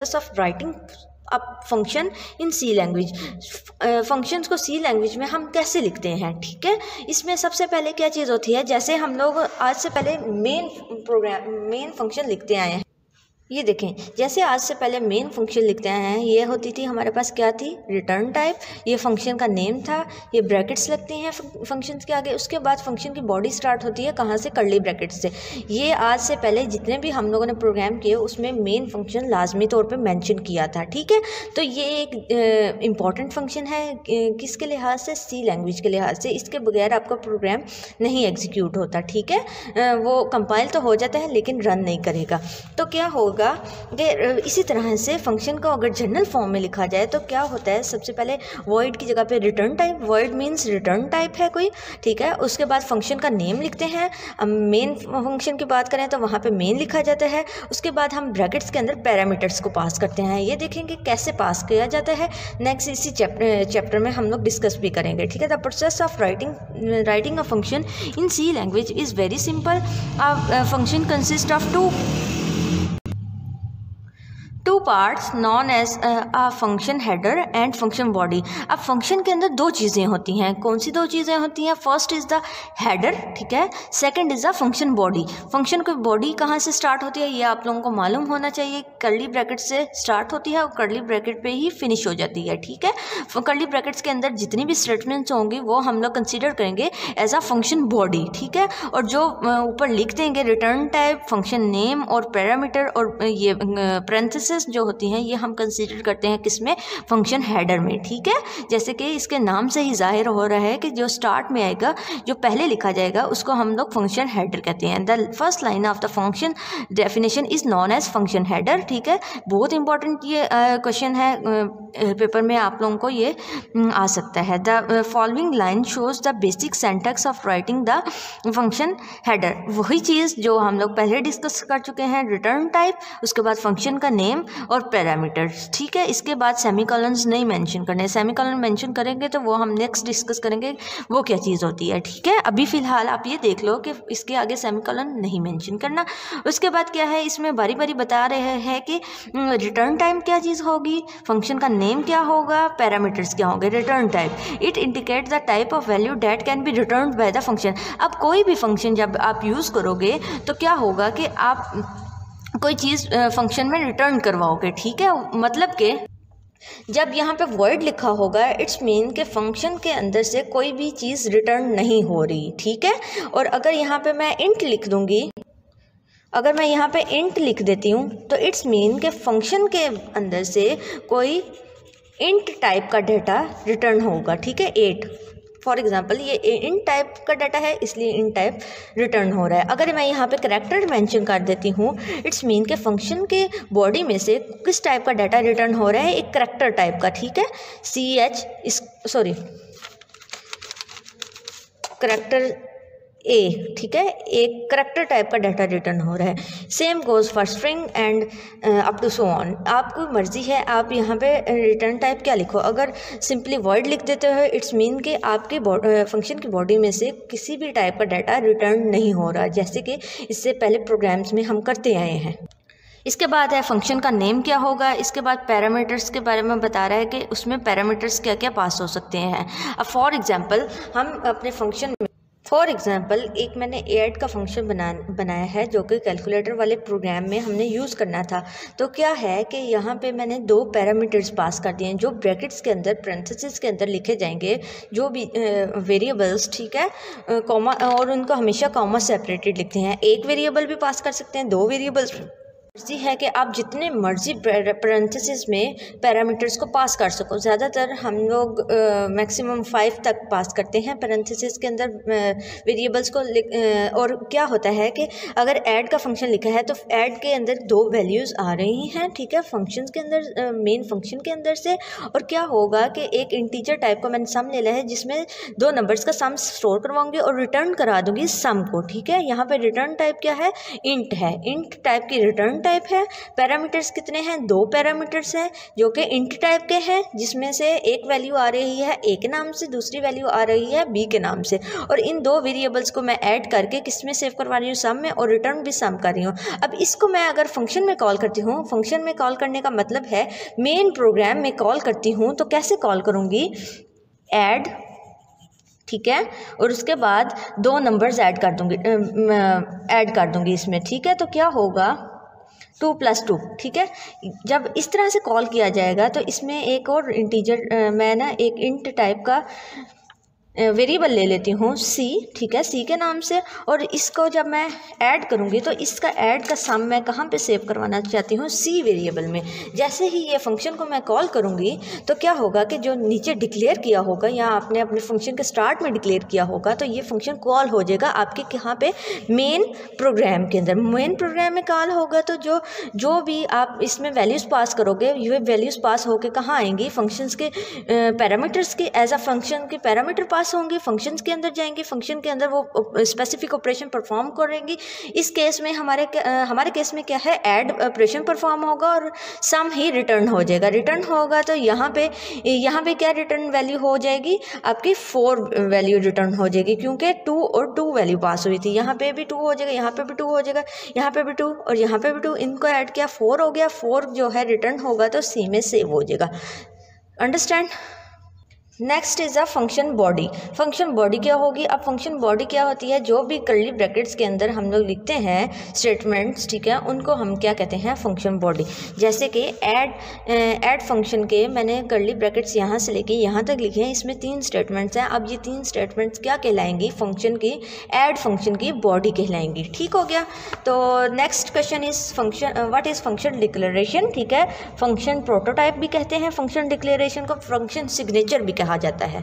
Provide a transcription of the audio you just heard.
Of writing a function in C language. Functions को C language में हम कैसे लिखते हैं, ठीक है। इसमें सबसे पहले क्या चीज़ होती है, जैसे हम लोग आज से पहले मेन फंक्शन लिखते आए हैं। ये देखें, जैसे आज से पहले मेन फंक्शन लिखते आए हैं, ये होती थी हमारे पास क्या थी, रिटर्न टाइप। ये फंक्शन का नेम था, ये ब्रैकेट्स लगती हैं फंक्शंस के आगे। उसके बाद फंक्शन की बॉडी स्टार्ट होती है कहाँ से, कर्ली ब्रैकेट्स से। ये आज से पहले जितने भी हम लोगों ने प्रोग्राम किए उसमें मेन फंक्शन लाजमी तौर पर मैंशन किया था, ठीक है। तो ये एक इम्पॉर्टेंट फंक्शन है किसके लिहाज से, सी लैंग्वेज के लिहाज से। इसके बगैर आपका प्रोग्राम नहीं एग्जीक्यूट होता, ठीक है। वो कंपाइल तो हो जाता है लेकिन रन नहीं करेगा। तो क्या होगा कि इसी तरह से फंक्शन को अगर जनरल फॉर्म में लिखा जाए तो क्या होता है, सबसे पहले वॉइड की जगह पे return type, void means return type है कोई, ठीक है। उसके बाद फंक्शन का नेम लिखते हैं। अब मेन फंक्शन की बात करें तो वहाँ पे मेन लिखा जाता है। उसके बाद हम ब्रैकेट्स के अंदर पैरामीटर्स को पास करते हैं। ये देखेंगे कैसे पास किया जाता है, नेक्स्ट इसी चैप्टर में हम लोग डिस्कस भी करेंगे, ठीक है। The process of writing a function in C language is very simple. Function consist of two parts known as a function header and function body. अब फंक्शन के अंदर दो चीज़ें होती हैं। कौन सी दो चीज़ें होती हैं, फर्स्ट इज़ द हेडर, ठीक है, second is the function body. Function की बॉडी कहाँ से स्टार्ट होती है ये आप लोगों को मालूम होना चाहिए। कर्ली ब्रैकेट से स्टार्ट होती है और कर्ली ब्रैकेट पे ही फिनिश हो जाती है, ठीक है। कर्ली ब्रैकेट्स के अंदर जितनी भी स्टेटमेंट्स होंगी वो हम लोग कंसिडर करेंगे एज अ फंक्शन बॉडी, ठीक है। और जो ऊपर लिख देंगे रिटर्न टाइप, फंक्शन नेम और पैरामीटर और ये पैरेंथेसिस जो होती हैं ये हम कंसीडर करते हैं किसमें, फंक्शन हेडर में, ठीक है। जैसे कि इसके नाम से ही जाहिर हो रहा है कि जो स्टार्ट में आएगा, जो पहले लिखा जाएगा उसको हम लोग फंक्शन हेडर कहते हैं। The first line of the function definition is known as function header, ठीक है। बहुत इंपॉर्टेंट ये क्वेश्चन है, पेपर में आप लोगों को ये आ सकता है। The following line shows the basic syntax of writing the function header. वही चीज़ जो हम लोग पहले डिस्कस कर चुके हैं, रिटर्न टाइप, उसके बाद फंक्शन का नेम और पैरामीटर्स, ठीक है। इसके बाद सेमीकोलन्स नहीं मेंशन करने, सेमीकोलन मेंशन करेंगे तो वो हम नेक्स्ट डिस्कस करेंगे वो क्या चीज़ होती है, ठीक है। अभी फ़िलहाल आप ये देख लो कि इसके आगे सेमीकोलन नहीं मेंशन करना। उसके बाद क्या है, इसमें बारी बारी बता रहे हैं कि रिटर्न टाइम क्या चीज़ होगी, फंक्शन का नेम क्या होगा, पैरामीटर्स क्या होंगे। Return type it indicate the type of value that can be return by the function. अब कोई भी फंक्शन जब आप यूज़ करोगे तो क्या होगा कि आप कोई चीज़ फंक्शन में रिटर्न करवाओगे, ठीक है। मतलब कि जब यहाँ पे वर्ड लिखा होगा इट्स मीन के फंक्शन के अंदर से कोई भी चीज़ रिटर्न नहीं हो रही, ठीक है। और अगर यहाँ पे मैं इंट लिख दूँगी, अगर मैं यहाँ पे इंट लिख देती हूँ तो इट्स मीन के फंक्शन के अंदर से कोई इंट टाइप का डाटा रिटर्न होगा, ठीक है। 8 फॉर एग्जाम्पल ये इन टाइप का डाटा है इसलिए इन टाइप रिटर्न हो रहा है। अगर मैं यहाँ पे करैक्टर मेंशन कर देती हूँ, इट्स मीन के फंक्शन के बॉडी में से किस टाइप का डाटा रिटर्न हो रहा है, एक करैक्टर टाइप का, ठीक है। करैक्टर ए, ठीक है, एक करैक्टर टाइप का डाटा रिटर्न हो रहा है। Same goes for string and up to so on. आपको मर्जी है आप यहाँ पे रिटर्न टाइप क्या लिखो। अगर सिंपली वर्ड लिख देते हो इट्स मीन कि आपके फंक्शन की बॉडी में से किसी भी टाइप का डाटा रिटर्न नहीं हो रहा, जैसे कि इससे पहले प्रोग्राम्स में हम करते आए हैं। इसके बाद है फंक्शन का नेम क्या होगा। इसके बाद पैरामीटर्स के बारे में बता रहा है कि उसमें पैरामीटर्स क्या क्या पास हो सकते हैं। अब फॉर एग्जांपल हम अपने फंक्शन में एक मैंने ऐड का फंक्शन बनाया है जो कि कैलकुलेटर वाले प्रोग्राम में हमने यूज़ करना था। तो क्या है कि यहाँ पे मैंने 2 पैरामीटर्स पास कर दिए हैं जो ब्रैकेट्स के अंदर पैरेंथेसिस के अंदर लिखे जाएंगे, जो भी वेरिएबल्स, ठीक है, कॉमा, और उनको हमेशा कॉमा सेपरेटेड लिखते हैं। एक वेरिएबल भी पास कर सकते हैं, 2 वेरिएबल्स मर्जी है कि आप जितने मर्जी पैरेंथेसिस में पैरामीटर्स को पास कर सको। ज़्यादातर हम लोग मैक्सिमम 5 तक पास करते हैं पैरेंथेसिस के अंदर वेरिएबल्स को। और क्या होता है कि अगर ऐड का फंक्शन लिखा है तो ऐड के अंदर 2 वैल्यूज़ आ रही हैं, ठीक है, फंक्शंस के अंदर, मेन फंक्शन के अंदर से। और क्या होगा कि एक इंटीजर टाइप का मैंने सम ले लिया है जिसमें 2 नंबर्स का सम स्टोर करवाऊंगी और रिटर्न करा दूंगी सम को, ठीक है। यहाँ पर रिटर्न टाइप क्या है, इंट है। इंट टाइप की रिटर्न टाइप है। पैरामीटर्स कितने हैं, 2 पैरामीटर्स हैं जो कि इंट टाइप के हैं, जिसमें से एक वैल्यू आ रही है ए के नाम से, दूसरी वैल्यू आ रही है बी के नाम से, और इन 2 वेरिएबल्स को मैं ऐड करके किस में सेव करवा रही हूँ, सम में, और रिटर्न भी सम कर रही हूँ। अब इसको मैं अगर फंक्शन में कॉल करती हूँ, फंक्शन में कॉल करने का मतलब है मेन प्रोग्राम में कॉल करती हूँ, तो कैसे कॉल करूँगी, ऐड, ठीक है, और उसके बाद 2 नंबर्स ऐड कर दूँगी इसमें, ठीक है। तो क्या होगा 2 + 2, ठीक है। जब इस तरह से कॉल किया जाएगा तो इसमें एक और इंटीजर मैं ना एक इंट टाइप का वेरिएबल ले लेती हूँ सी, ठीक है, सी के नाम से, और इसको जब मैं ऐड करूँगी तो इसका ऐड का सम मैं कहाँ पे सेव करवाना चाहती हूँ, सी वेरिएबल में। जैसे ही ये फंक्शन को मैं कॉल करूँगी तो क्या होगा कि जो नीचे डिक्लेयर किया होगा या आपने अपने फंक्शन के स्टार्ट में डिक्लेयर किया होगा, तो ये फंक्शन कॉल हो जाएगा आपके कहाँ पे, मेन प्रोग्राम के अंदर। मेन प्रोग्राम में कॉल होगा तो जो भी आप इसमें वैल्यूज़ पास करोगे, ये वैल्यूज़ पास होकर कहाँ आएंगी, फंक्शंस के पैरामीटर्स के, एज अ फंक्शन के पैरामीटर पास होंगे, फंक्शंस के अंदर जाएंगे, फंक्शन के अंदर वो स्पेसिफिक ऑपरेशन परफॉर्म करेंगी। इस केस में हमारे केस में क्या है, ऐड ऑपरेशन परफॉर्म होगा और सम ही रिटर्न हो जाएगा। रिटर्न होगा तो यहाँ पे क्या रिटर्न वैल्यू हो जाएगी, आपकी 4 वैल्यू रिटर्न हो जाएगी, क्योंकि 2 और 2 वैल्यू पास हुई थी। यहाँ पे भी 2 हो जाएगा, यहाँ पे भी 2 हो जाएगा, यहाँ पे भी 2 और यहाँ पे भी 2, इनको ऐड किया 4 हो गया। 4 जो है रिटर्न होगा तो सी में सेव हो जाएगा। Understand. Next is a function body. Function body क्या होगी, अब फंक्शन बॉडी क्या होती है, जो भी कर्ली ब्रैकेट्स के अंदर हम लोग लिखते हैं स्टेटमेंट्स, ठीक है, उनको हम क्या कहते हैं, फंक्शन बॉडी। जैसे कि ऐड फंक्शन के मैंने कर्ली ब्रैकेट्स यहाँ से लेके यहाँ तक लिखे हैं, इसमें 3 स्टेटमेंट्स हैं। अब ये 3 स्टेटमेंट्स क्या कहलाएंगी, फंक्शन की, ऐड फंक्शन की बॉडी कहलाएंगी, ठीक हो गया। तो next question is function, what is function declaration, ठीक है। फंक्शन प्रोटोटाइप भी कहते हैं फंक्शन डिक्लेरेशन को, फंक्शन सिग्नेचर भी कहा जाता है।